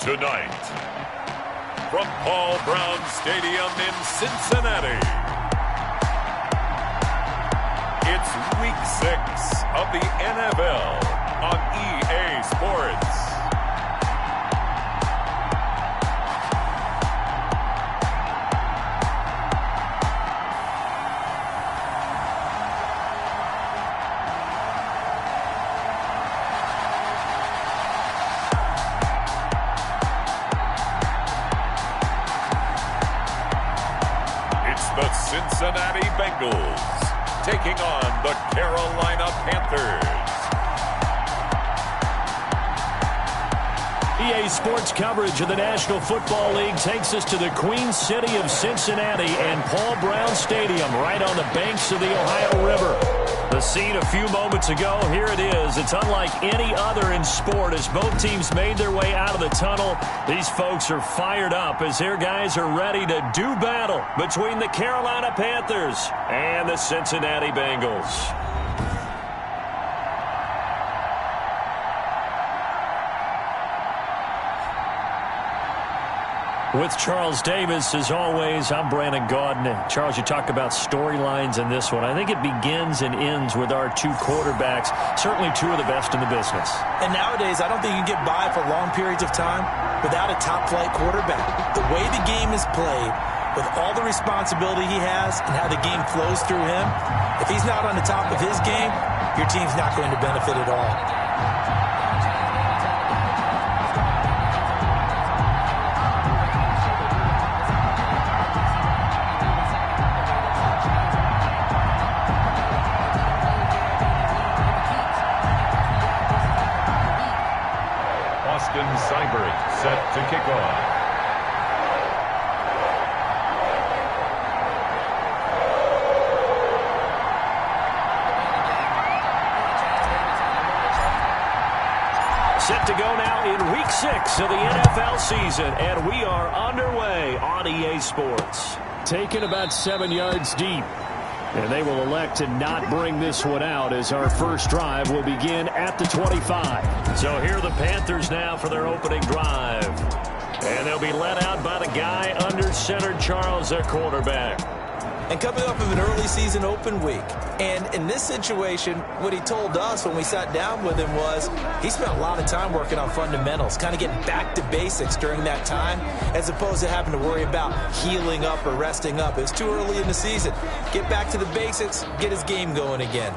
Tonight, from Paul Brown Stadium in Cincinnati, it's Week 6 of the NFL on EA Sports. The Cincinnati Bengals taking on the Carolina Panthers. EA Sports coverage of the National Football League takes us to the Queen City of Cincinnati and Paul Brown Stadium right on the banks of the Ohio River. The scene a few moments ago, here it is. It's unlike any other in sport as both teams made their way out of the tunnel. These folks are fired up as their guys are ready to do battle between the Carolina Panthers and the Cincinnati Bengals. With Charles Davis, as always, I'm Brandon Gaudin. Charles, you talk about storylines in this one. I think it begins and ends with our two quarterbacks, certainly two of the best in the business. And nowadays, I don't think you can get by for long periods of time without a top-flight quarterback. The way the game is played, with all the responsibility he has and how the game flows through him, if he's not on the top of his game, your team's not going to benefit at all. Seibert set to kick off. Set to go now in Week 6 of the NFL season, and we are underway on EA Sports. Taken about 7 yards deep. And they will elect to not bring this one out as our first drive will begin at the 25. So here are the Panthers now for their opening drive. And they'll be led out by the guy under center, Charles, their quarterback. And coming off of an early season open week. And in this situation, what he told us when we sat down with him was he spent a lot of time working on fundamentals, kind of getting back to basics during that time, as opposed to having to worry about healing up or resting up. It's too early in the season. Get back to the basics, get his game going again.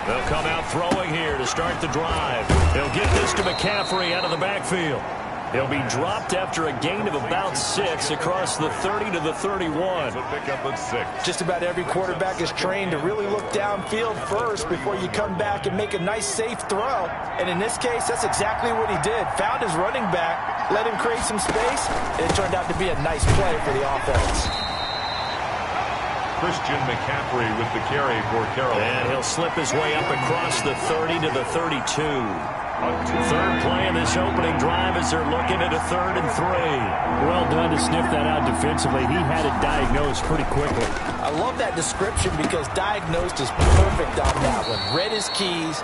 They'll come out throwing here to start the drive. They'll get this to McCaffrey out of the backfield. He'll be dropped after a gain of about 6 across the 30 to the 31. So pick up at 6. Just about every quarterback is trained to really look downfield first before you come back and make a nice, safe throw. And in this case, that's exactly what he did. Found his running back, let him create some space, and it turned out to be a nice play for the offense. Christian McCaffrey with the carry for Carolina. And he'll slip his way up across the 30 to the 32. Third play in this opening drive as they're looking at a 3rd and 3. Well done to sniff that out defensively. He had it diagnosed pretty quickly. I love that description because diagnosed is perfect on that one. Read his keys,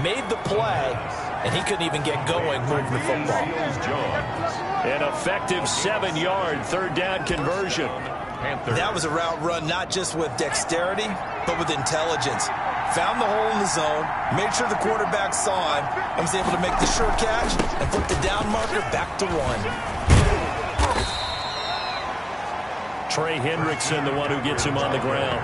made the play, and he couldn't even get going moving the football. An effective 7-yard third down conversion. That was a route run not just with dexterity, but with intelligence. Found the hole in the zone, made sure the quarterback saw him, and was able to make the sure catch and put the down marker back to 1. Trey Hendrickson, the one who gets him on the ground.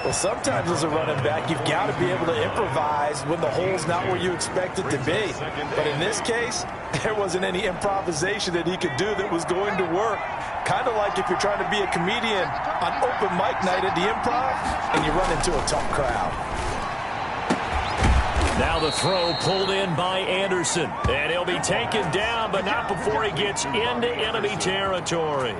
Well, sometimes as a running back, you've got to be able to improvise when the hole's not where you expect it to be. But in this case, there wasn't any improvisation that he could do that was going to work. Kind of like if you're trying to be a comedian on open mic night at the Improv and you run into a tough crowd. Now the throw pulled in by Anderson. And he'll be taken down, but not before he gets into enemy territory.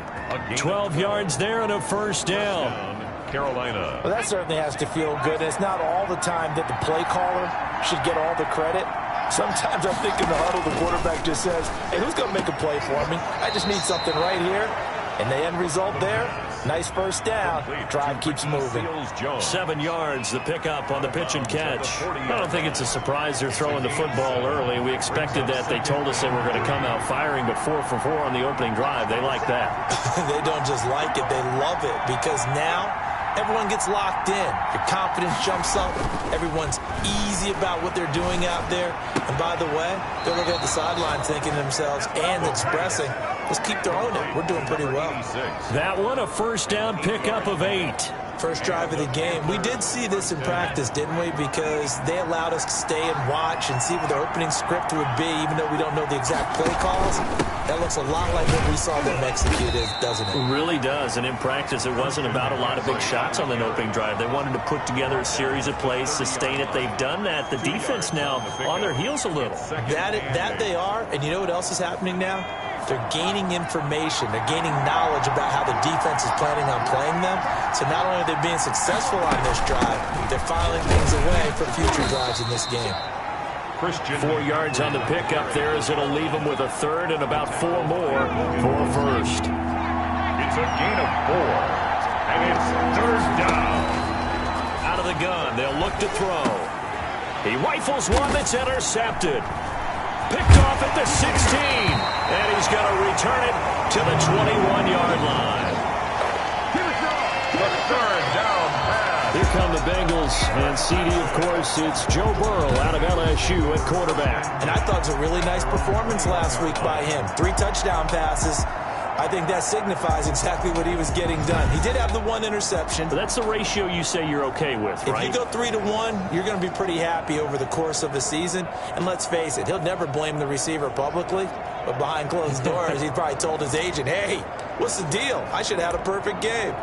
12 yards there and a first down. Carolina. Well, that certainly has to feel good. It's not all the time that the play caller should get all the credit. Sometimes I think in the huddle, the quarterback just says, hey, who's going to make a play for me? I just need something right here. And the end result there, nice first down. Drive keeps moving. 7 yards, the pickup on the pitch and catch. I don't think it's a surprise they're throwing the football early. We expected that. They told us they were going to come out firing, but 4 for 4 on the opening drive. They like that. They don't just like it, they love it, because now everyone gets locked in. Your confidence jumps up. Everyone's easy about what they're doing out there. And by the way, they're looking at the sideline thinking to themselves and expressing, let's keep throwing it. We're doing pretty well. That one, a first down pickup of 8. First drive of the game. We did see this in practice, didn't we? Because they allowed us to stay and watch and see what the opening script would be, even though we don't know the exact play calls. That looks a lot like what we saw them execute, doesn't it? It really does. And in practice, it wasn't about a lot of big shots on the opening drive. They wanted to put together a series of plays, sustain it. They've done that. The defense now on their heels a little. That they are. And you know what else is happening now? They're gaining information. They're gaining knowledge about how the defense is planning on playing them. So not only are they being successful on this drive, they're filing things away for future drives in this game. 4 yards on the pickup there as it'll leave them with a third and about 4 more for a first. It's a gain of 4, and it's third down. Out of the gun, they'll look to throw. He rifles one that's intercepted. Picked off at the 16, and he's going to return it to the 21-yard line. The third down pass. Here come the Bengals, and CD, of course, it's Joe Burrow out of LSU at quarterback. And I thought it was a really nice performance last week by him. 3 touchdown passes. I think that signifies exactly what he was getting done. He did have the 1 interception. But that's the ratio you say you're okay with, right? If you go 3-1, you're going to be pretty happy over the course of the season. And let's face it, he'll never blame the receiver publicly. But behind closed doors, he's probably told his agent, hey, what's the deal? I should have had a perfect game.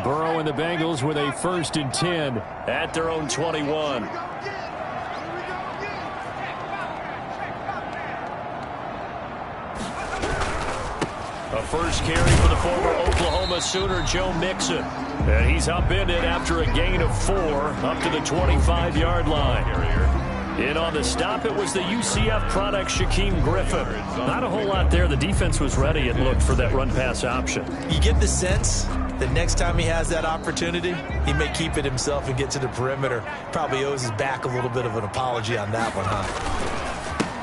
Burrow and the Bengals with a 1st and 10 at their own 21. A first carry for the former Oklahoma Sooner, Joe Mixon. And he's upended after a gain of 4 up to the 25-yard line. In on the stop, it was the UCF product, Shaquem Griffin. Not a whole lot there. The defense was ready, it looked, for that run-pass option. You get the sense that next time he has that opportunity, he may keep it himself and get to the perimeter. Probably owes his back a little bit of an apology on that one, huh?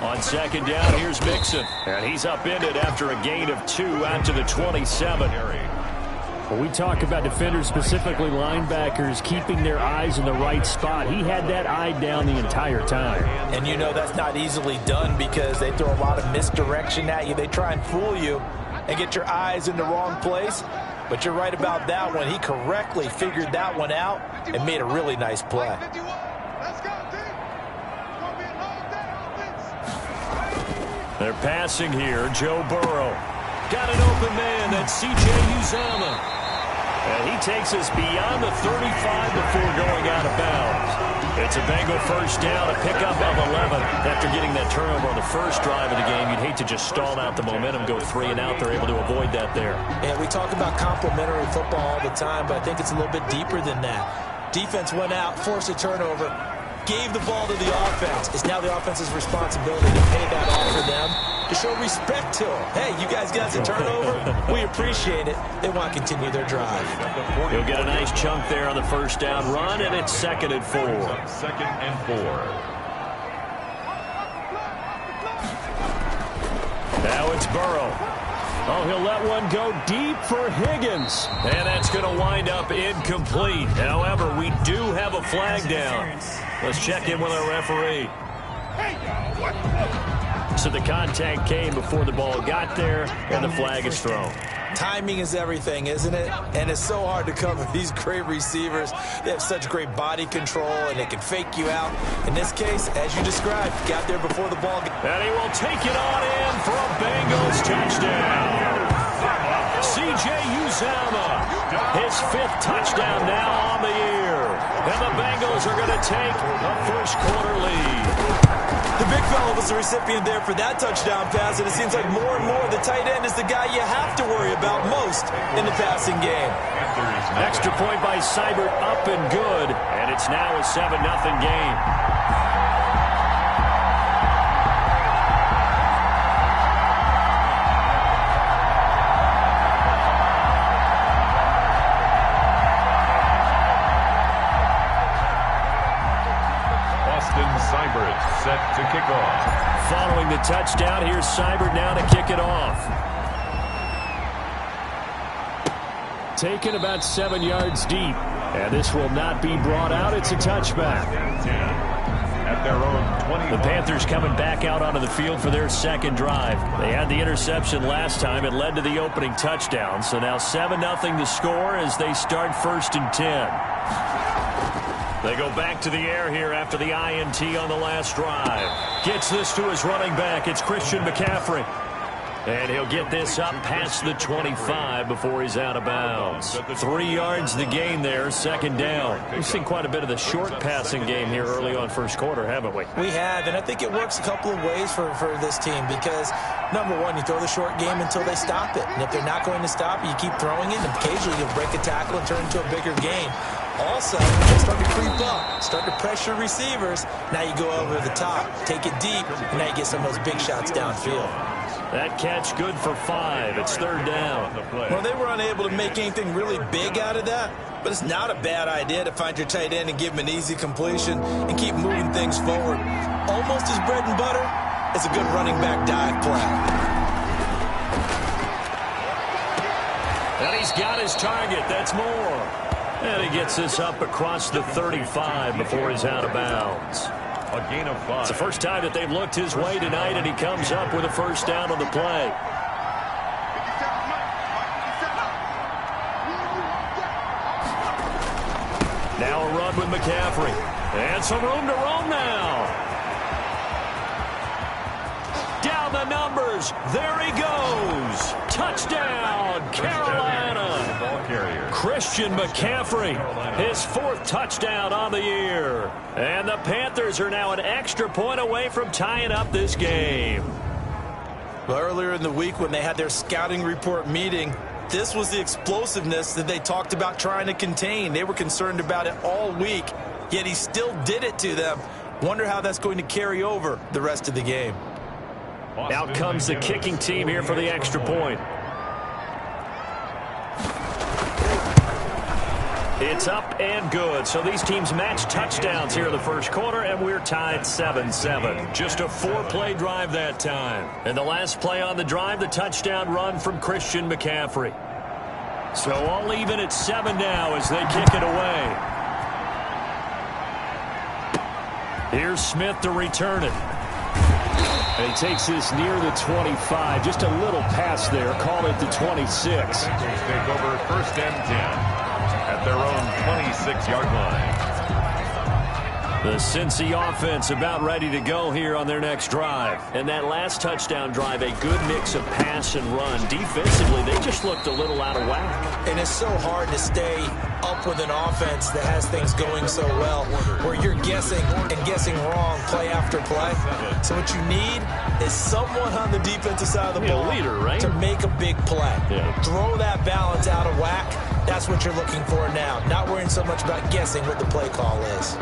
On 2nd down, here's Mixon. And he's upended after a gain of 2 out to the 27. When we talk about defenders, specifically linebackers, keeping their eyes in the right spot, he had that eye down the entire time. And you know that's not easily done because they throw a lot of misdirection at you. They try and fool you and get your eyes in the wrong place. But you're right about that one. He correctly figured that one out and made a really nice play. They're passing here. Joe Burrow. Got an open man. That's C.J. Uzomah. And he takes us beyond the 35 before going out of bounds. It's a Bengal first down, a pickup of 11. After getting that turnover on the first drive of the game, you'd hate to just stall out the momentum, go 3 and out. They're able to avoid that there. Yeah, we talk about complementary football all the time, but I think it's a little bit deeper than that. Defense went out, forced a turnover, gave the ball to the offense. It's now the offense's responsibility to pay that off for them, to show respect to them. Hey, you guys got a turnover? We appreciate it. They want to continue their drive. He'll get a nice chunk there on the first down run, and it's 2nd and 4. 2nd and 4. Now it's Burrow. Oh, he'll let one go deep for Higgins. And that's going to wind up incomplete. However, we do have a flag down. Let's check in with our referee. So the contact came before the ball got there, and the flag is thrown. Timing is everything, isn't it? And it's so hard to cover these great receivers. They have such great body control, and they can fake you out. In this case, as you described, got there before the ball. And he will take it on in for a Bengals touchdown. C.J. Uzomah, his 5th touchdown now on the year. And the Bengals are going to take a first quarter lead. The big fella was the recipient there for that touchdown pass, and it seems like more and more the tight end is the guy you have to worry about most in the passing game. Extra point by Seibert, up and good, and it's now a 7-0 game. Seibert set to kick off. Following the touchdown, here's Seibert now to kick it off. Taken about 7 yards deep. And this will not be brought out. It's a touchback. At their own 20. The Panthers coming back out onto the field for their second drive. They had the interception last time. It led to the opening touchdown. So now 7-0 the score as they start 1st and 10. They go back to the air here after the INT on the last drive. Gets this to his running back. It's Christian McCaffrey. And he'll get this up past the 25 before he's out of bounds. 3 yards the gain there, 2nd down. We've seen quite a bit of the short passing game here early on first quarter, haven't we? We have, and I think it works a couple of ways for this team because, number one, you throw the short game until they stop it. And if they're not going to stop it, you keep throwing it, and occasionally you'll break a tackle and turn it into a bigger gain. Also, they start to creep up, start to pressure receivers. Now you go over the top, take it deep, and now you get some of those big shots downfield. That catch good for 5. It's 3rd down. Well, they were unable to make anything really big out of that, but it's not a bad idea to find your tight end and give him an easy completion and keep moving things forward. Almost as bread and butter as a good running back dive play. And he's got his target. That's more. And he gets this up across the 35 before he's out of bounds. A gain of 5. It's the first time that they've looked his way tonight, and he comes up with a 1st down on the play. Now a run with McCaffrey. And some room to roam now. Down the numbers. There he goes. Touchdown, Carolina. Christian McCaffrey, his 4th touchdown on the year. And the Panthers are now an extra point away from tying up this game. Well, earlier in the week when they had their scouting report meeting, this was the explosiveness that they talked about trying to contain. They were concerned about it all week, yet he still did it to them. Wonder how that's going to carry over the rest of the game. Out comes the kicking team here for the extra point. It's up and good. So these teams match touchdowns here in the first quarter, and we're tied 7-7. Just a 4-play drive that time. And the last play on the drive, the touchdown run from Christian McCaffrey. So all even at 7 now as they kick it away. Here's Smith to return it. And he takes this near the 25. Just a little pass there. Call it the 26. Take over 1st and 10. At their own 26-yard line. The Cincy offense about ready to go here on their next drive. And that last touchdown drive, a good mix of pass and run. Defensively, they just looked a little out of whack. And it's so hard to stay up with an offense that has things going so well, where you're guessing and guessing wrong play after play. So what you need is someone on the defensive side of the ball, leader, right? to make a big play. Yeah. Throw that balance out of whack. That's what you're looking for now. Not worrying so much about guessing what the play call is.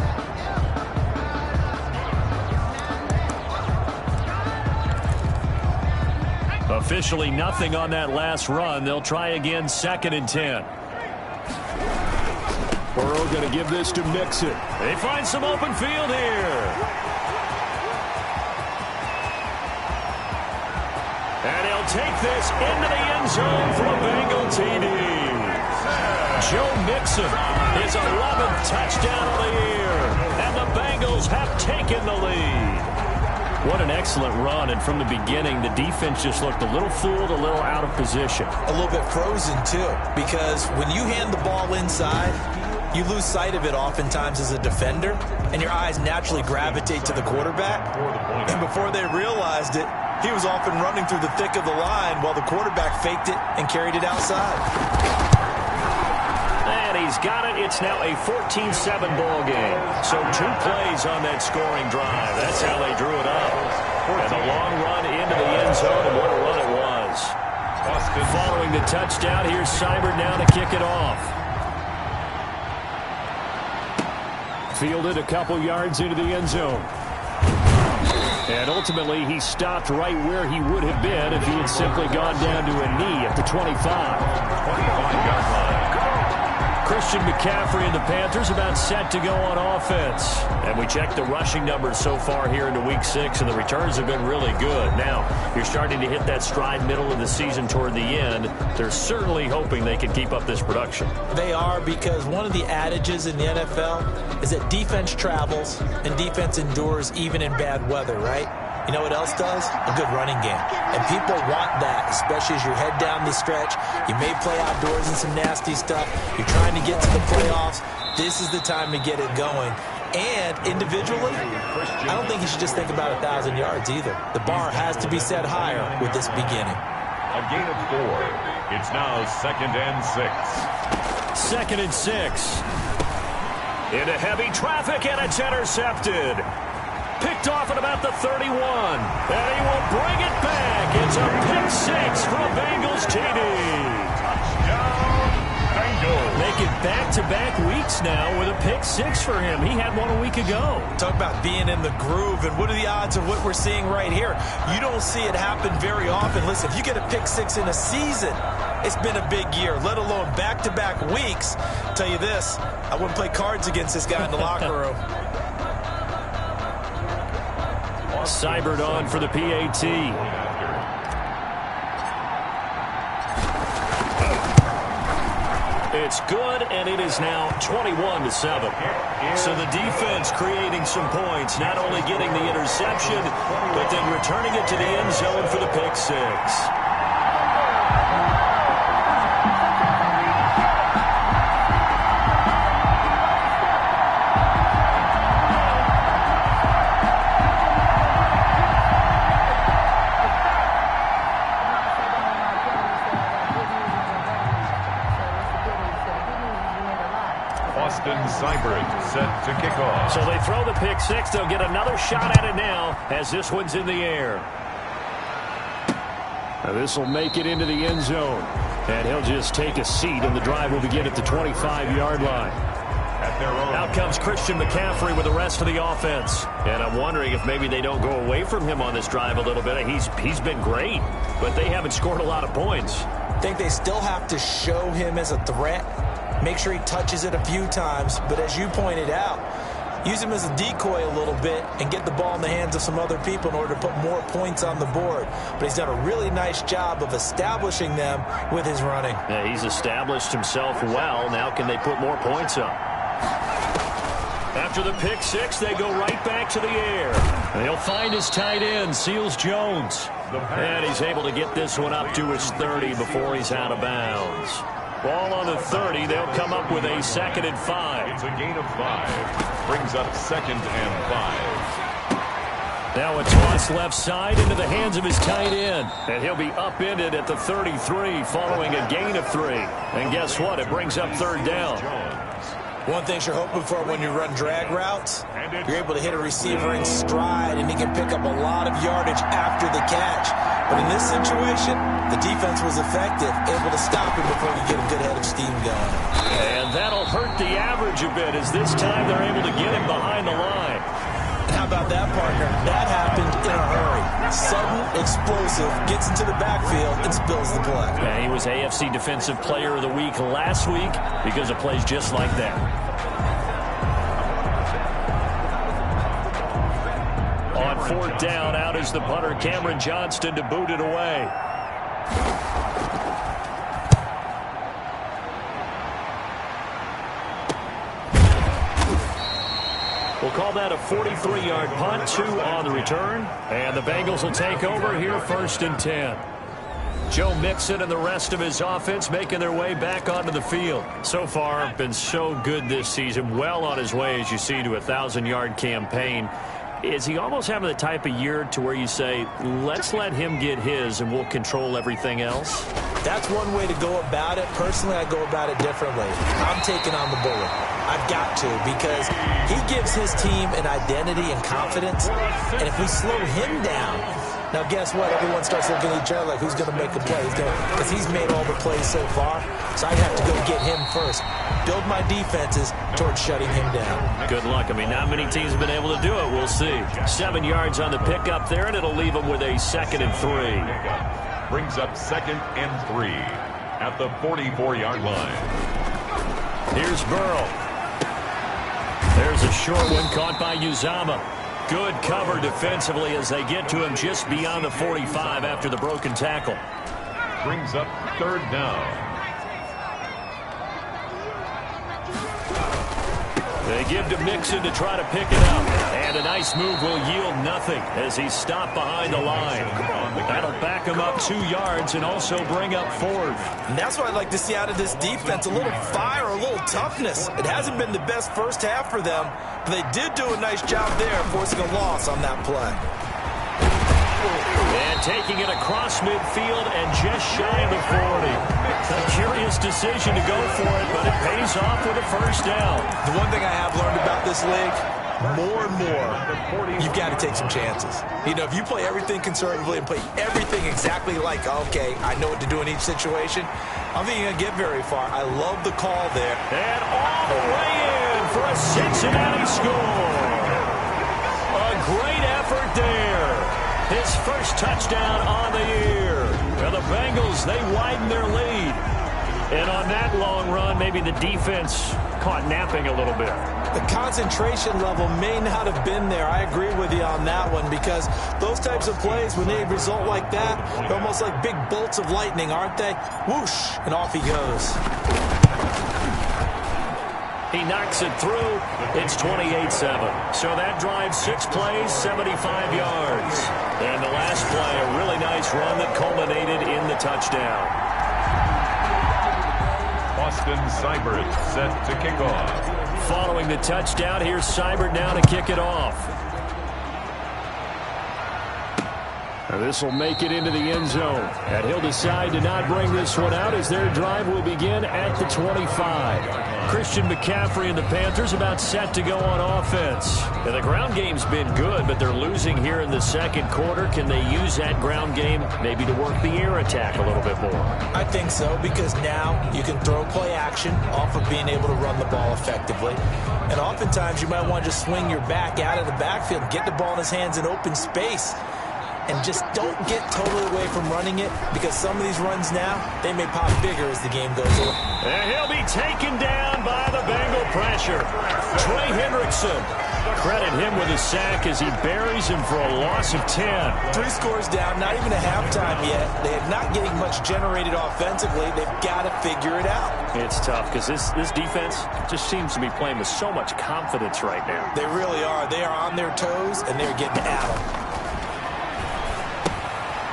Officially nothing on that last run. They'll try again 2nd and 10. Burrow going to give this to Mixon. They find some open field here. And he'll take this into the end zone for a Bengal TD. Joe Mixon, his 11th touchdown of the year. And the Bengals have taken the lead. What an excellent run, and from the beginning, the defense just looked a little fooled, a little out of position. A little bit frozen, too, because when you hand the ball inside, you lose sight of it oftentimes as a defender, and your eyes naturally gravitate to the quarterback. And before they realized it, he was off and running through the thick of the line while the quarterback faked it and carried it outside. And he's got it. It's now a 14-7 ball game. So 2 plays on that scoring drive. That's how they drew it up. And a long run into the end zone, and what a run it was. Following the touchdown, here's Seibert now to kick it off. Fielded a couple yards into the end zone. And ultimately, he stopped right where he would have been if he had simply gone down to a knee at the 25. 25-yard line. Christian McCaffrey and the Panthers about set to go on offense. And we checked the rushing numbers so far here into Week 6, and the returns have been really good. Now, you're starting to hit that stride middle of the season toward the end. They're certainly hoping they can keep up this production. They are, because one of the adages in the NFL is that defense travels and defense endures even in bad weather, right? You know what else does? A good running game. And people want that, especially as you head down the stretch. You may play outdoors in some nasty stuff. You're trying to get to the playoffs. This is the time to get it going. And individually, I don't think you should just think about 1,000 yards either. The bar has to be set higher with this beginning. A gain of 4. It's now 2nd and 6. 2nd and 6. Into heavy traffic, and it's intercepted. Picked off at about the 31. And he will bring it back. It's a pick 6 for a Bengals TD. Touchdown, Bengals. Make it back-to-back weeks now with a pick 6 for him. He had one a week ago. Talk about being in the groove, and what are the odds of what we're seeing right here? You don't see it happen very often. Listen, if you get a pick 6 in a season, it's been a big year, let alone back-to-back weeks. I'll tell you this, I wouldn't play cards against this guy in the locker room. Seibert on for the PAT. It's good, and it is now 21-7. So the defense creating some points, not only getting the interception, but then returning it to the end zone for the pick 6. Seibert set to kick off. So they throw the pick 6. They'll get another shot at it now as this one's in the air. Now this will make it into the end zone. And he'll just take a seat, and the drive will begin at the 25-yard line. Out comes Christian McCaffrey with the rest of the offense. And I'm wondering if maybe they don't go away from him on this drive a little bit. He's been great, but they haven't scored a lot of points. I think they still have to show him as a threat. Make sure he touches it a few times, but as you pointed out, use him as a decoy a little bit and get the ball in the hands of some other people in order to put more points on the board. But he's done a really nice job of establishing them with his running. Yeah, he's established himself well. Now can they put more points up? After the pick 6, they go right back to the air. And he'll find his tight end, Seals Jones. And he's able to get this one up to his 30 before he's out of bounds. Ball on the 30. They'll come up with a 2nd and 5. It's a gain of 5. Brings up 2nd and 5. Now a toss left side into the hands of his tight end. And he'll be upended at the 33 following a gain of 3. And guess what? It brings up 3rd down. One thing you're hoping for when you run drag routes, you're able to hit a receiver in stride, and he can pick up a lot of yardage after the catch. But in this situation, the defense was effective, able to stop him before he get a good head of steam going. And that'll hurt the average a bit, as this time they're able to get him behind the line. How about that, partner? That happened in a hurry. Sudden, explosive, gets into the backfield, and spills the play. Yeah, he was AFC Defensive Player of the Week last week because of plays just like that. On 4th down, out is the punter, Cameron Johnston, to boot it away. We'll call that a 43-yard punt, 2 on the return. And the Bengals will take over here 1st and 10. Joe Mixon and the rest of his offense making their way back onto the field. So far, been so good this season. Well on his way, as you see, to a 1,000-yard campaign. Is he almost having the type of year to where you say, let's let him get his and we'll control everything else? That's one way to go about it. Personally, I go about it differently. I'm taking on the bullet. I've got to, because he gives his team an identity and confidence. And if we slow him down, now guess what? Everyone starts looking at each other like, who's going to make the play? Because he's made all the plays so far. So I have to go get him first. Build my defenses towards shutting him down. Good luck. I mean, not many teams have been able to do it. We'll see. 7 yards on the pickup there, and it'll leave them with a 2nd and 3. Brings up 2nd and 3 at the 44-yard line. Here's Burrow. There's a short one caught by Uzama. Good cover defensively as they get to him just beyond the 45 after the broken tackle. Brings up 3rd down. They give to Mixon to try to pick it up. And a nice move will yield nothing as he's stopped behind the line. That'll back him up 2 yards and also bring up 4th. And that's what I'd like to see out of this defense, a little fire, a little toughness. It hasn't been the best first half for them, but they did do a nice job there forcing a loss on that play. And taking it across midfield and just shy of the 40. A curious decision to go for it, but it pays off with a 1st down. The one thing I have learned about this league, more and more, you've got to take some chances. You know, if you play everything conservatively and play everything exactly like, okay, I know what to do in each situation, I don't think you're going to get very far. I love the call there. And all the way in for a Cincinnati score. A great effort there. His first touchdown on the year. Well, the Bengals, they widen their lead. And on that long run, maybe the defense caught napping a little bit. The concentration level may not have been there. I agree with you on that one, because those types of plays, when they result like that, they're almost like big bolts of lightning, aren't they? Whoosh, and off he goes. He knocks it through. It's 28-7. So that drives 6 plays, 75 yards. And the last play, a really nice run that culminated in the touchdown. Austin Seibert set to kick off. Following the touchdown, here's Seibert now to kick it off. This will make it into the end zone. And he'll decide to not bring this one out as their drive will begin at the 25. Christian McCaffrey and the Panthers about set to go on offense. And the ground game's been good, but they're losing here in the 2nd quarter. Can they use that ground game maybe to work the air attack a little bit more? I think so, because now you can throw play action off of being able to run the ball effectively. And oftentimes you might want to just swing your back out of the backfield, get the ball in his hands in open space. And just don't get totally away from running it, because some of these runs now, they may pop bigger as the game goes on. And he'll be taken down by the Bengal pressure. Trey Hendrickson. Credit him with a sack as he buries him for a loss of 10. 3 scores down, not even a halftime yet. They are not getting much generated offensively. They've got to figure it out. It's tough because this defense just seems to be playing with so much confidence right now. They really are. They are on their toes, and they're getting at them.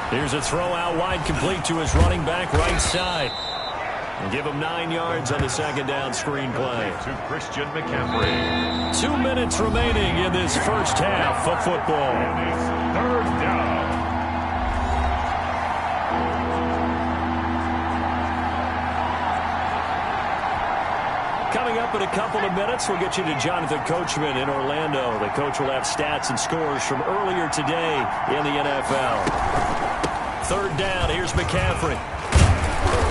Here's a throw out wide, complete to his running back right side. And give him 9 yards on the 2nd down screen play. To Christian McCaffrey. 2 minutes remaining in this first half of football. And it's 3rd down. Coming up in a couple of minutes, we'll get you to Jonathan Coachman in Orlando. The coach will have stats and scores from earlier today in the NFL. 3rd down, here's McCaffrey.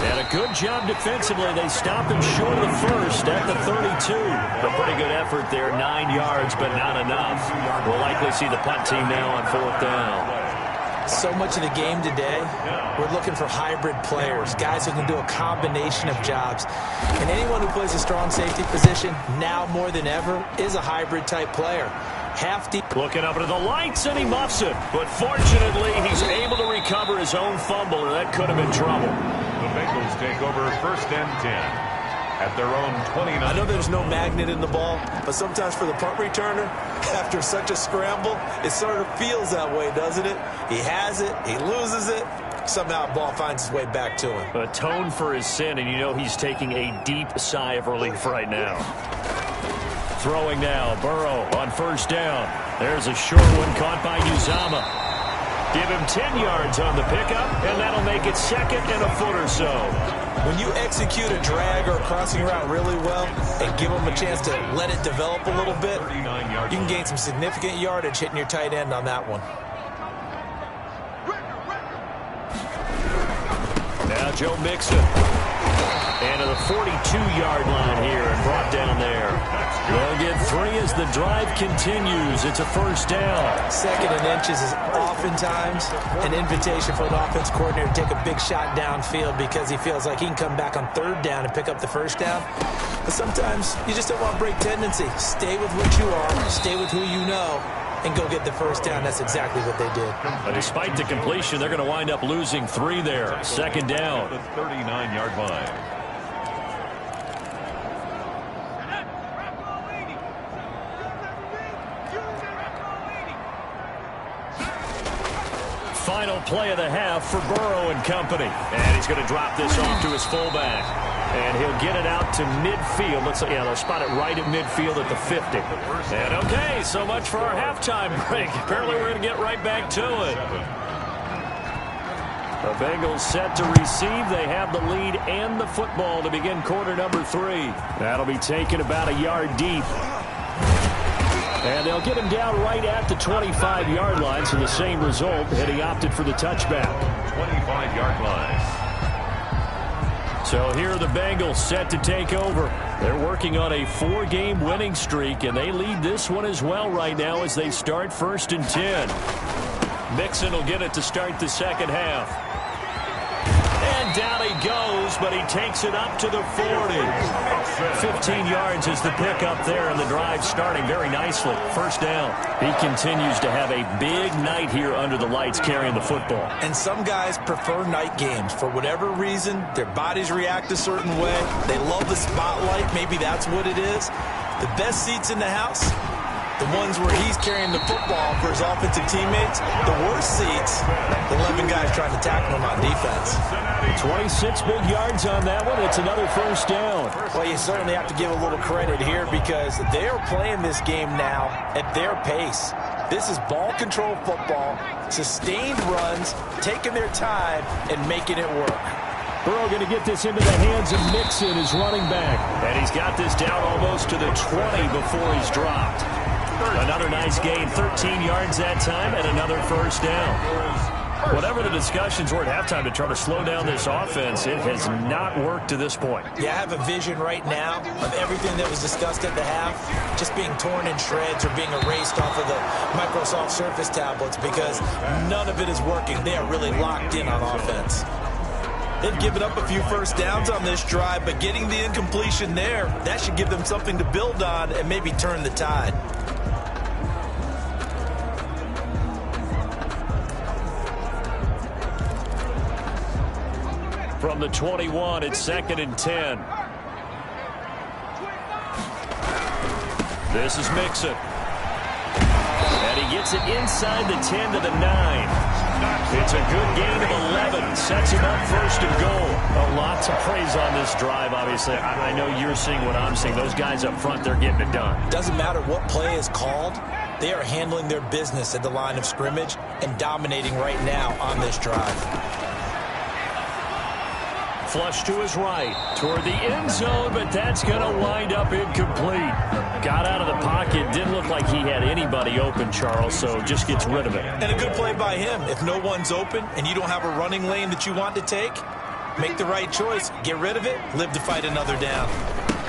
And a good job defensively. They stop him short of the 1st at the 32. A pretty good effort there, 9 yards, but not enough. We'll likely see the punt team now on 4th down. So much of the game today, we're looking for hybrid players, guys who can do a combination of jobs. And anyone who plays a strong safety position, now more than ever, is a hybrid-type player. Looking up into the lights, and he muffs it. But fortunately, he's able to recover his own fumble, or that could have been trouble. The Bengals take over 1st and 10 at their own 29. I know there's no magnet in the ball, but sometimes for the punt returner, after such a scramble, it sort of feels that way, doesn't it? He has it, he loses it, somehow the ball finds its way back to him. Atone for his sin, and you know he's taking a deep sigh of relief right now. throwing now. Burrow on first down. There's a short one caught by Uzama. Give him 10 yards on the pickup, and that'll make it second and a foot or so. When you execute a drag or a crossing route really well and give them a chance to let it develop a little bit, you can gain some significant yardage hitting your tight end on that one. Now Joe Mixon. And to the 42-yard line here and brought down there. They'll get 3 as the drive continues. It's a first down. Second and inches is oftentimes an invitation for an offense coordinator to take a big shot downfield because he feels like he can come back on third down and pick up the first down. But sometimes you just don't want to break tendency. Stay with what you are. Stay with who you know. And go get the first down. That's exactly what they did. But despite the completion, they're going to wind up losing 3 there. Second down. The 39-yard line. Final play of the half for Burrow and company. And he's going to drop this off to his fullback. And he'll get it out to midfield. Looks like, yeah, they'll spot it right at midfield at the 50. And okay, so much for our halftime break. Apparently we're going to get right back to it. The Bengals set to receive. They have the lead and the football to begin quarter number 3. That'll be taken about a yard deep. And they'll get him down right at the 25-yard line, so the same result, and he opted for the touchback. 25-yard line. So here are the Bengals set to take over. They're working on a 4-game winning streak, and they lead this one as well right now as they start first and 10. Mixon will get it to start the second half. And down he goes, but he takes it up to the 40. 15 yards is the pickup there, and the drive starting very nicely. First down. He continues to have a big night here under the lights carrying the football. And some guys prefer night games. For whatever reason, their bodies react a certain way. They love the spotlight. Maybe that's what it is. The best seats in the house, the ones where he's carrying the football for his offensive teammates. The worst seats, the 11 guys trying to tackle him on defense. 26 big yards on that one. It's another first down. Well, you certainly have to give a little credit here because they are playing this game now at their pace. This is ball control football, sustained runs, taking their time, and making it work. Burrow going to get this into the hands of Mixon, his running back. And he's got this down almost to the 20 before he's dropped. Another nice gain, 13 yards that time, and another first down. Whatever the discussions were at halftime to try to slow down this offense, it has not worked to this point. Yeah, I have a vision right now of everything that was discussed at the half just being torn in shreds or being erased off of the Microsoft Surface tablets because none of it is working. They are really locked in on offense. They've given up a few first downs on this drive, but getting the incompletion there, that should give them something to build on and maybe turn the tide. From the 21, it's second and 10. This is Mixon. And he gets it inside the 10 to the 9. It's a good gain of 11. Sets him up first and goal. A lot to praise on this drive, obviously. I know you're seeing what I'm seeing. Those guys up front, they're getting it done. Doesn't matter what play is called. They are handling their business at the line of scrimmage and dominating right now on this drive. Flush to his right, toward the end zone, but that's going to wind up incomplete. Got out of the pocket, didn't look like he had anybody open, Charles, so just gets rid of it. And a good play by him. If no one's open and you don't have a running lane that you want to take, make the right choice. Get rid of it, live to fight another down.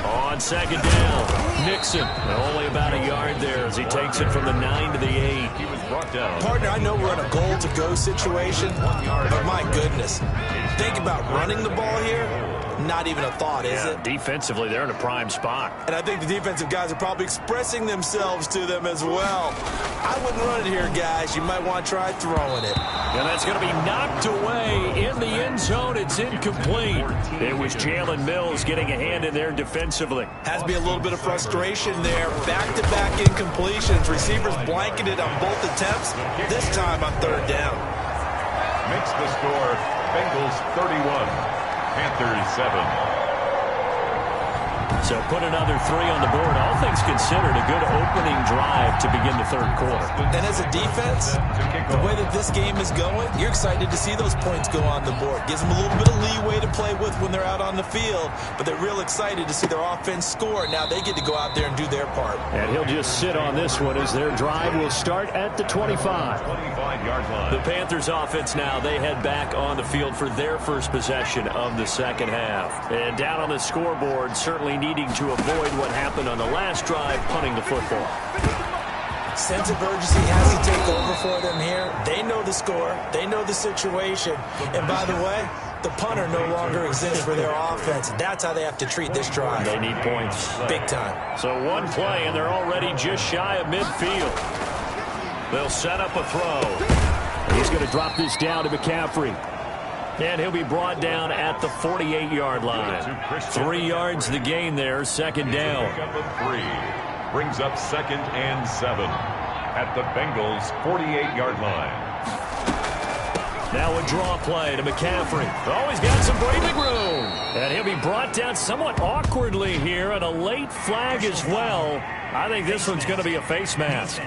On second down, Mixon, only about a yard there as he takes it from the 9 to the 8. He was brought down. Partner, I know we're in a goal-to-go situation, but my goodness, think about running the ball here. Not even a thought, is it? Defensively, they're in a prime spot. And I think the defensive guys are probably expressing themselves to them as well. I wouldn't run it here, guys. You might want to try throwing it. And that's going to be knocked away in the end zone. It's incomplete. It was Jalen Mills getting a hand in there defensively. Has to be a little bit of frustration there. Back-to-back incompletions. Receivers blanketed on both attempts, this time on third down. Makes the score Bengals 31, Panthers 7. So put another 3 on the board. All things considered, a good opening drive to begin the third quarter. And as a defense, the way that this game is going, you're excited to see those points go on the board. Gives them a little bit of leeway to play with when they're out on the field, but they're real excited to see their offense score. Now they get to go out there and do their part. And he'll just sit on this one as their drive will start at the 25. 25-yard line. The Panthers offense now, they head back on the field for their first possession of the second half. And down on the scoreboard, certainly needing to avoid what happened on the last drive, punting the football. Sense of urgency has to take over for them here. They know the score. They know the situation. And by the way, the punter no longer exists for their offense. That's how they have to treat this drive. They need points. Big time. So one play, and they're already just shy of midfield. They'll set up a throw. He's going to drop this down to McCaffrey. And he'll be brought down at the 48-yard line. 3 yards the gain there, second down. Brings up 2nd and 7 at the Bengals' 48-yard line. Now a draw play to McCaffrey. Oh, he's got some breathing room. And he'll be brought down somewhat awkwardly here, and a late flag as well. I think this one's going to be a face mask.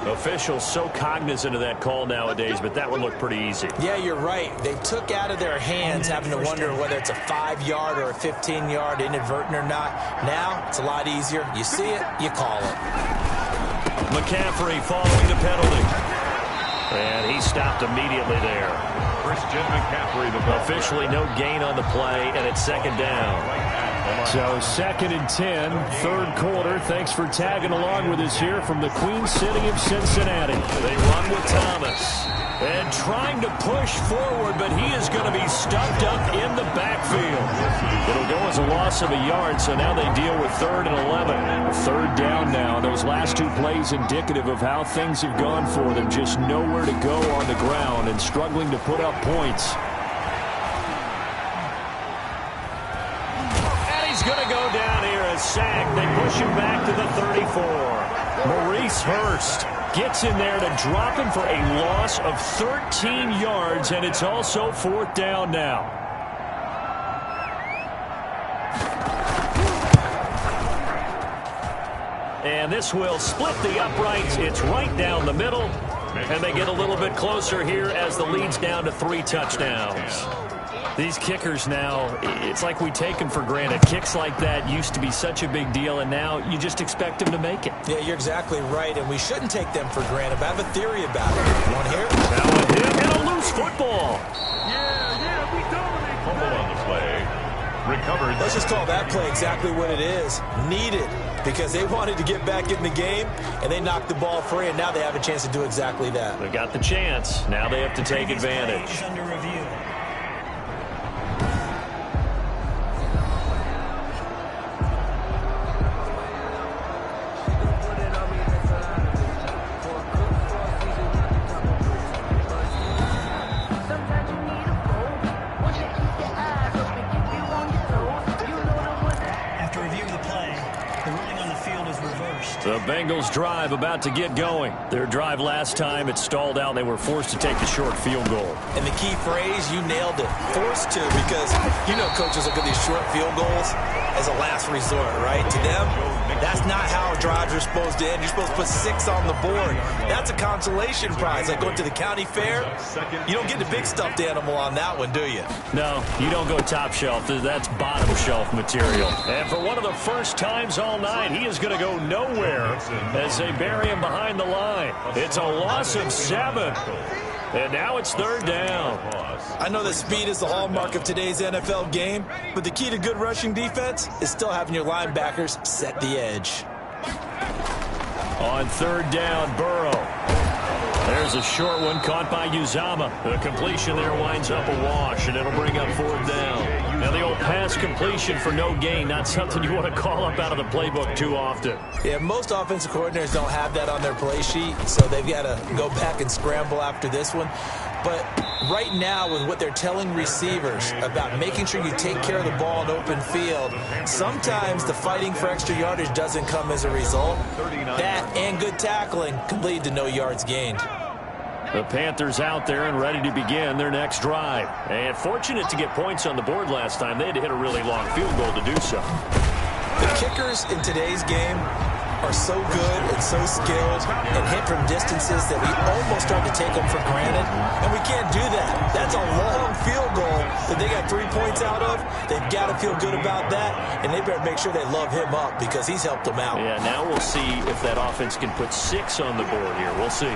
Officials so cognizant of that call nowadays, but that one looked pretty easy. Yeah, you're right. They took out of their hands having to wonder whether it's a 5-yard or a 15-yard, inadvertent or not. Now, it's a lot easier. You see it, you call it. McCaffrey following the penalty. And he stopped immediately there. Christian McCaffrey, the officially no gain on the play, and it's second down. So 2nd and 10, third quarter. Thanks for tagging along with us here from the Queen City of Cincinnati. They run with Thomas. And trying to push forward, but he is going to be stuffed up in the backfield. It'll go as a loss of a yard, so now they deal with 3rd and 11. Third down now. Those last 2 plays indicative of how things have gone for them. Just nowhere to go on the ground and struggling to put up points. Going to go down here, a sack. They push him back to the 34. Maurice Hurst gets in there to drop him for a loss of 13 yards, and it's also 4th down now. And this will split the uprights. It's right down the middle, and they get a little bit closer here as the lead's down to 3 touchdowns. These kickers now, it's like we take them for granted. Kicks like that used to be such a big deal, and now you just expect them to make it. Yeah, you're exactly right, and we shouldn't take them for granted. But I have a theory about it. You want to hear? Now a hit and a loose football. We dominate. Fumble on the play. Recovered. Let's just call that play exactly what it is. Needed, because they wanted to get back in the game, and they knocked the ball free, and now they have a chance to do exactly that. They got the chance. Now they have to take advantage. Under review. The Bengals drive about to get going. Their drive last time, it stalled out. They were forced to take the short field goal. And the key phrase, you nailed it. Forced to, because you know coaches look at these short field goals as a last resort, right? To them, that's not how drives are supposed to end. You're supposed to put 6 on the board. That's a consolation prize. Like going to the county fair, you don't get the big stuffed animal on that one, do you? No, you don't go top shelf. That's bottom shelf material. And for one of the first times all night, he is going to go nowhere as they bury him behind the line. It's a loss of 7. And now it's 3rd down. I know that speed is the hallmark of today's NFL game, but the key to good rushing defense is still having your linebackers set the edge. On 3rd down, Burrow. There's a short one caught by Uzama. The completion there winds up a wash, and it'll bring up 4th down. Now the old pass completion for no gain, not something you want to call up out of the playbook too often. Yeah, most offensive coordinators don't have that on their play sheet, so they've got to go back and scramble after this one. But right now, with what they're telling receivers about making sure you take care of the ball in open field, sometimes the fighting for extra yardage doesn't come as a result. That and good tackling can lead to no yards gained. The Panthers out there and ready to begin their next drive. And fortunate to get points on the board last time. They had to hit a really long field goal to do so. The kickers in today's game are so good and so skilled and hit from distances that we almost start to take them for granted. And we can't do that. That's a long field goal that they got 3 points out of. They've got to feel good about that, and they better make sure they love him up because he's helped them out. Yeah, now we'll see if that offense can put 6 on the board here. We'll see.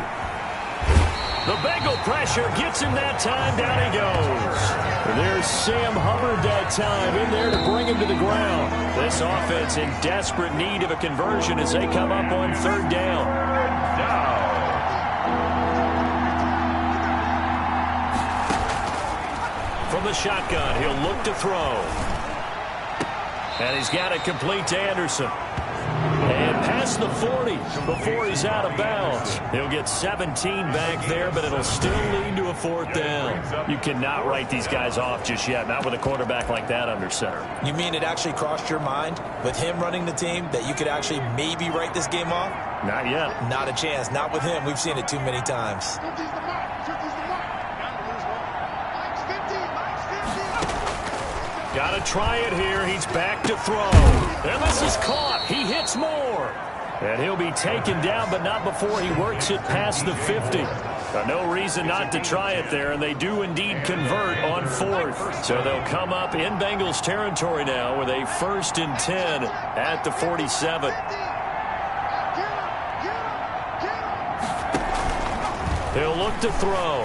The Bengal pressure gets him that time. Down he goes. And there's Sam Hubbard that time in there to bring him to the ground. This offense in desperate need of a conversion as they come up on 3rd down. From the shotgun, he'll look to throw. And he's got it complete to Anderson. And past the 40 before he's out of bounds. He'll get 17 back there, but it'll still lead to a 4th down. You cannot write these guys off just yet, not with a quarterback like that under center. You mean it actually crossed your mind with him running the team that you could actually maybe write this game off? Not yet. Not a chance. Not with him. We've seen it too many times. Got to try it here. He's back to throw. And this is caught. He hits more. And he'll be taken down, but not before he works it past the 50. No reason not to try it there, and they do indeed convert on 4th. So they'll come up in Bengals territory now with a 1st and 10 at the 47. He'll look to throw.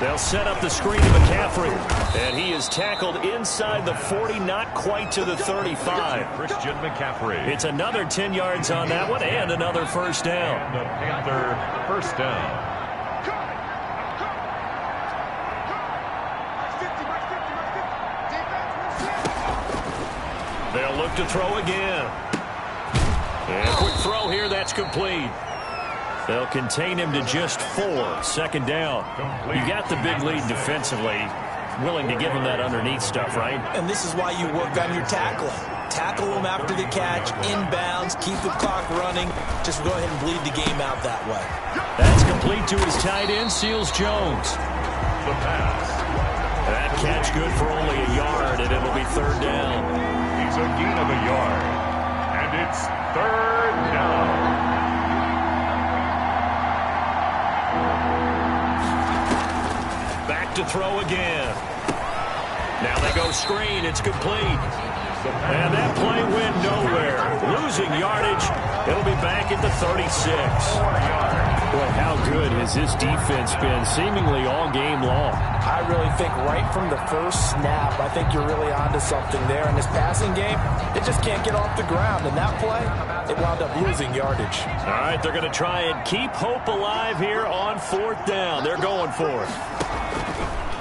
They'll set up the screen to McCaffrey. And he is tackled inside the 40, not quite to the 35. Christian McCaffrey. It's another 10 yards on that one and another 1st down. The Panther 1st down. They'll look to throw again. And a quick throw here, that's complete. They'll contain him to just 4. 2nd down. You got the big lead defensively. Willing to give him that underneath stuff, right? And this is why you work on your tackling. Tackle him after the catch, inbounds, keep the clock running. Just go ahead and bleed the game out that way. That's complete to his tight end, Seals Jones. The pass. That catch good for only a yard, and it'll be 3rd down. He's a gain of a yard. And it's 3rd down. Back to throw again. Now they go screen. It's complete. And that play went nowhere. Losing yardage. It'll be back at the 36. Boy, how good has this defense been seemingly all game long? I really think right from the first snap, I think you're really onto something there. In this passing game, it just can't get off the ground. And that play, it wound up losing yardage. All right, they're going to try and keep hope alive here on 4th down. They're going for it.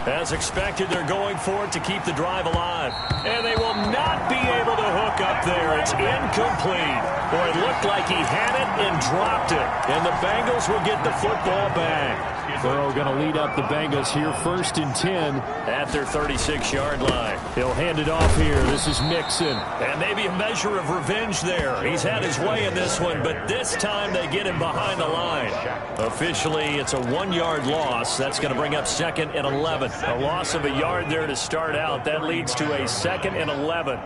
As expected, they're going for it to keep the drive alive. And they will not be able to hook up there. It's incomplete. Boy, it looked like he had it and dropped it. And the Bengals will get the football back. Burrow going to lead up the Bengals here 1st and 10 at their 36-yard line. He'll hand it off here. This is Mixon. And maybe a measure of revenge there. He's had his way in this one, but this time they get him behind the line. Officially, it's a 1-yard loss. That's going to bring up 2nd and 11. A loss of a yard there to start out. That leads to a 2nd and 11.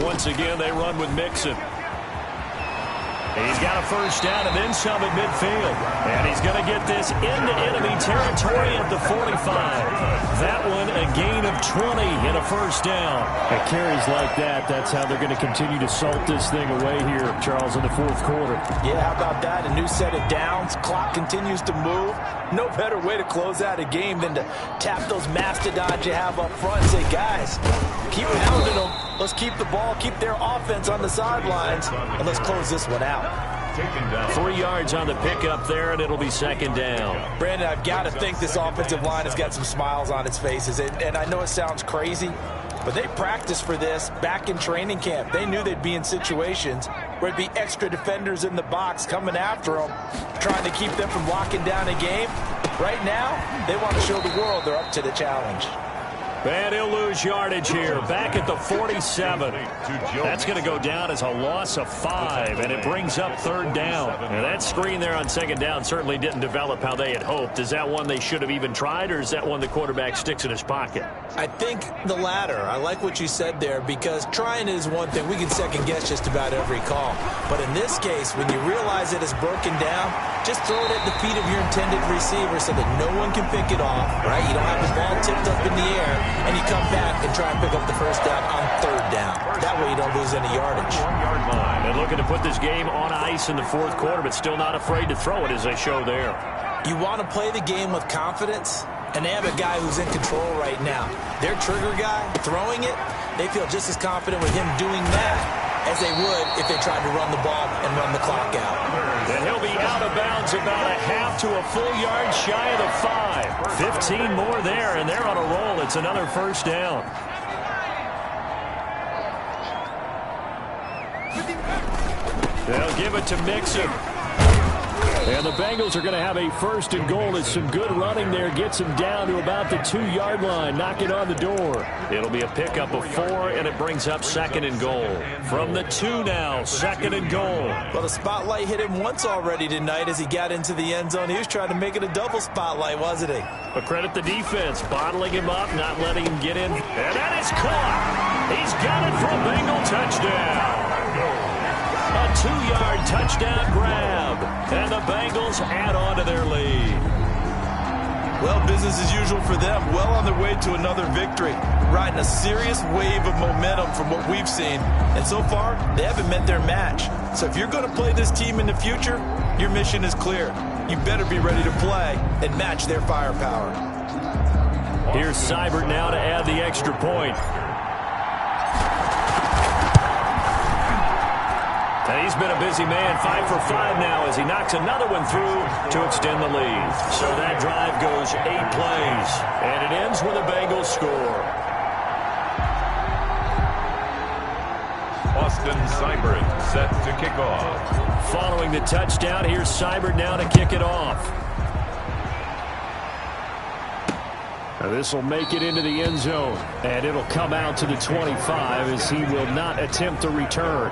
Once again, they run with Mixon. He's got a 1st down and then some at midfield. And he's going to get this into enemy territory at the 45. That one a gain of 20 and a 1st down. At carries like that, that's how they're going to continue to salt this thing away here, Charles, in the 4th quarter. Yeah, how about that? A new set of downs. Clock continues to move. No better way to close out a game than to tap those mastodons you have up front and say, guys, keep pounding them. Let's keep the ball, keep their offense on the sidelines, and let's close this one out. 3 yards on the pickup there, and it'll be 2nd down. Brandon, I've got to think this offensive line has got some smiles on its faces. And I know it sounds crazy, but they practiced for this back in training camp. They knew they'd be in situations where there'd be extra defenders in the box coming after them, trying to keep them from locking down a game. Right now, they want to show the world they're up to the challenge. And he'll lose yardage here, back at the 47. That's going to go down as a loss of 5, and it brings up third down. And that screen there on second down certainly didn't develop how they had hoped. Is that one they should have even tried, or is that one the quarterback sticks in his pocket? I think the latter. I like what you said there, because trying is one thing. We can second-guess just about every call. But in this case, when you realize it is broken down, just throw it at the feet of your intended receiver so that no one can pick it off, right? You don't have the ball tipped up in the air, and you come back and try and pick up the first down on third down. That way you don't lose any yardage. 1-yard line. And looking to put this game on ice in the fourth quarter, but still not afraid to throw it as they show there. You want to play the game with confidence, and they have a guy who's in control right now. Their trigger guy, throwing it, they feel just as confident with him doing that as they would if they tried to run the ball and run the clock out. And he'll be out of bounds about a half to a full yard shy of the 5. 15 more there, and they're on a roll. It's another first down. They'll give it to Mixon. And the Bengals are going to have a first and goal as some good running there gets him down to about the 2-yard line, knocking on the door. It'll be a pickup of 4, and it brings up second and goal. From the 2 now, second and goal. Well, the spotlight hit him once already tonight as he got into the end zone. He was trying to make it a double spotlight, wasn't he? But credit the defense, bottling him up, not letting him get in. And that is caught. He's got it for a Bengal touchdown. A 2-yard touchdown grab, and the Bengals add on to their lead. Well, business as usual for them. Well on their way to another victory, riding a serious wave of momentum from what we've seen. And so far, they haven't met their match. So if you're going to play this team in the future, your mission is clear. You better be ready to play and match their firepower. Here's Seibert now to add the extra point. And he's been a busy man, 5 for 5 now as he knocks another one through to extend the lead. So that drive goes 8 plays, and it ends with a Bengals score. Austin Seibert set to kick off. Following the touchdown, here's Seibert now to kick it off. This will make it into the end zone, and it'll come out to the 25 as he will not attempt to return.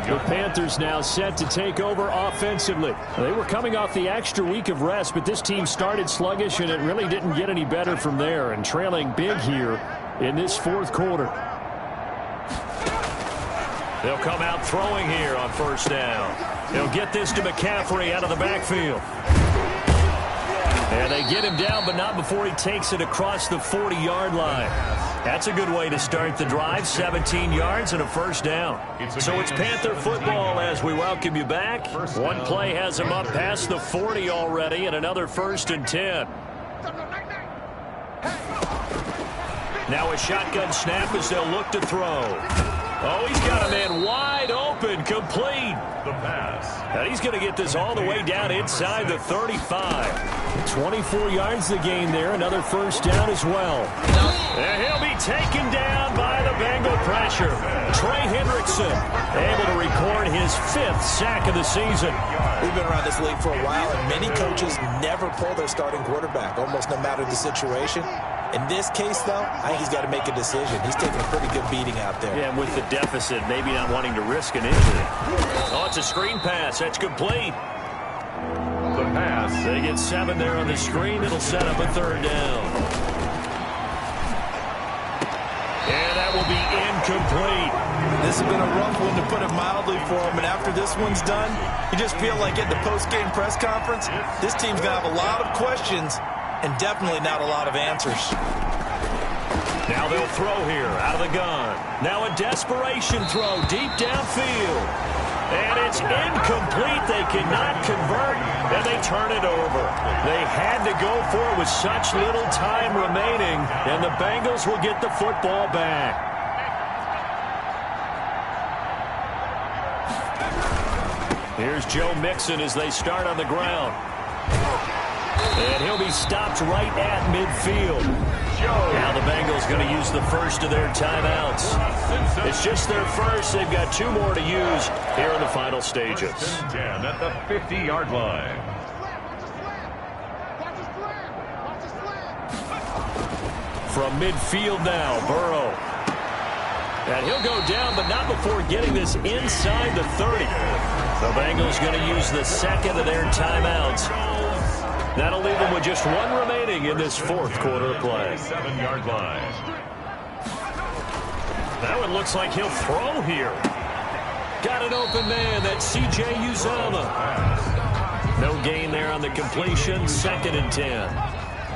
The Panthers now set to take over offensively. They were coming off the extra week of rest, but this team started sluggish, and it really didn't get any better from there, and trailing big here in this fourth quarter. They'll come out throwing here on first down. They'll get this to McCaffrey out of the backfield. And they get him down, but not before he takes it across the 40-yard line. That's a good way to start the drive, 17 yards and a first down. So it's Panther football as we welcome you back. One play has him up past the 40 already, and another 1st and 10. Now a shotgun snap as they'll look to throw. Oh, he's got a man wide open, complete. The pass. And he's going to get this all the way down inside the 35. 24 yards the gain there, another first down as well. And he'll be taken down by the Bengal pressure. Trey Hendrickson able to record his 5th sack of the season. We've been around this league for a while, and many coaches never pull their starting quarterback, almost no matter the situation. In this case, though, I think he's got to make a decision. He's taking a pretty good beating out there. Yeah, and with the deficit, maybe not wanting to risk an injury. Oh, it's a screen pass. That's complete. The pass. They get 7 there on the screen. It'll set up a 3rd down. And that will be incomplete. This has been a rough one, to put it mildly, for him. And after this one's done, you just feel like at the post-game press conference, this team's going to have a lot of questions and definitely not a lot of answers. Now they'll throw here out of the gun. Now a desperation throw deep downfield. And it's incomplete. They cannot convert, and they turn it over. They had to go for it with such little time remaining, and the Bengals will get the football back. Here's Joe Mixon as they start on the ground. And he'll be stopped right at midfield. Now the Bengals going to use the first of their timeouts. It's just their first. They've got 2 more to use here in the final stages. 10 at the 50-yard line. From midfield now, Burrow. And he'll go down, but not before getting this inside the 30. The Bengals going to use the second of their timeouts. That'll leave them with just one remaining in this fourth quarter of play. 7-yard line. Now it looks like he'll throw here. Got an open man. That's C.J. Uzomah. No gain there on the completion. 2nd and 10.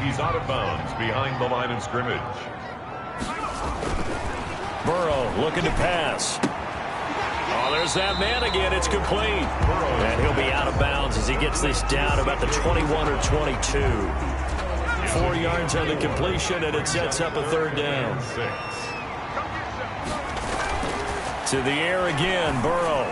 He's out of bounds behind the line of scrimmage. Burrow looking to pass. Oh, there's that man again. It's complete. And he'll be out of bounds as he gets this down about the 21 or 22. 4 yards on the completion, and it sets up a 3rd down. 6. To the air again, Burrow.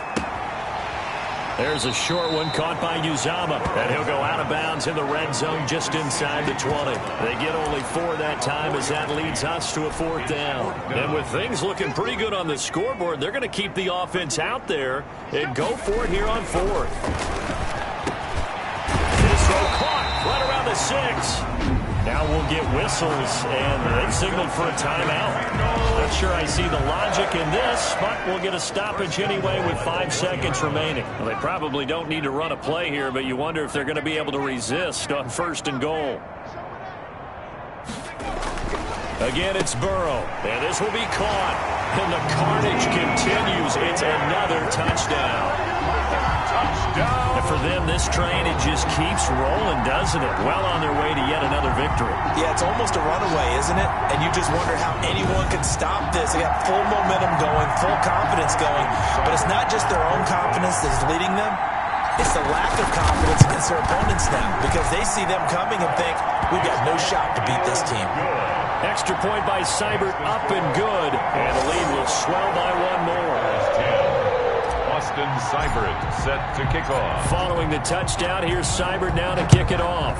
There's a short one caught by Uzomah. And he'll go out of bounds in the red zone just inside the 20. They get only 4 that time as that leads us to a 4th down. And with things looking pretty good on the scoreboard, they're going to keep the offense out there and go for it here on 4th. This throw caught right around the 6. Now we'll get whistles, and they've signaled for a timeout. Not sure I see the logic in this, but we'll get a stoppage anyway with 5 seconds remaining. Well, they probably don't need to run a play here, but you wonder if they're going to be able to resist on 1st and goal. Again, it's Burrow, and this will be caught. And the carnage continues. It's another touchdown. And for them, this train, it just keeps rolling, doesn't it? Well on their way to yet another victory. Yeah, it's almost a runaway, isn't it? And you just wonder how anyone could stop this. They got full momentum going, full confidence going. But it's not just their own confidence that's leading them. It's the lack of confidence against their opponents now, because they see them coming and think, we've got no shot to beat this team. Extra point by Seibert, up and good. And the lead will swell by 1 more. Austin Seibert set to kick off. Following the touchdown, here's Seibert now to kick it off.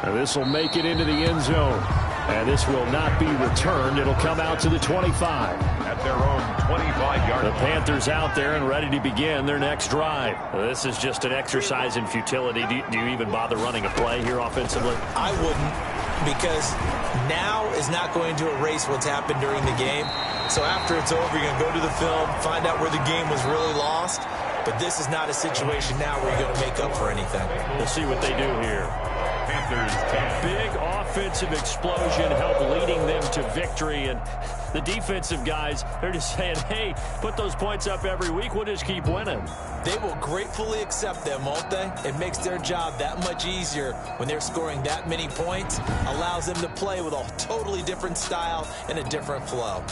And this will make it into the end zone. And this will not be returned. It'll come out to the 25. At their own 25-yard The line. Panthers out there and ready to begin their next drive. This is just an exercise in futility. Do you even bother running a play here offensively? I wouldn't, because now is not going to erase what's happened during the game. So after it's over, you're going to go to the film, find out where the game was really lost. But this is not a situation now where you're going to make up for anything. We'll see what they do here. Panthers 10. Big offensive explosion helped leading them to victory. And the defensive guys, they're just saying, hey, put those points up every week. We'll just keep winning. They will gratefully accept them, won't they? It makes their job that much easier when they're scoring that many points. Allows them to play with a totally different style and a different flow.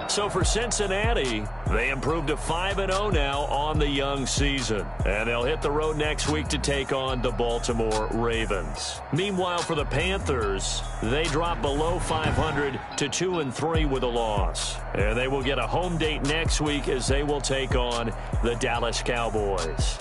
So for Cincinnati, they improved to 5-0 now on the young season. And they'll hit the road next week to take on the Baltimore Ravens. Meanwhile, for the Panthers, they drop below 500 to 2-3 with a loss. And they will get a home date next week as they will take on the Dallas Cowboys.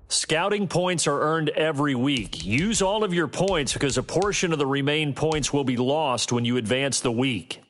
Scouting points are earned every week. Use all of your points because a portion of the remaining points will be lost when you advance the week.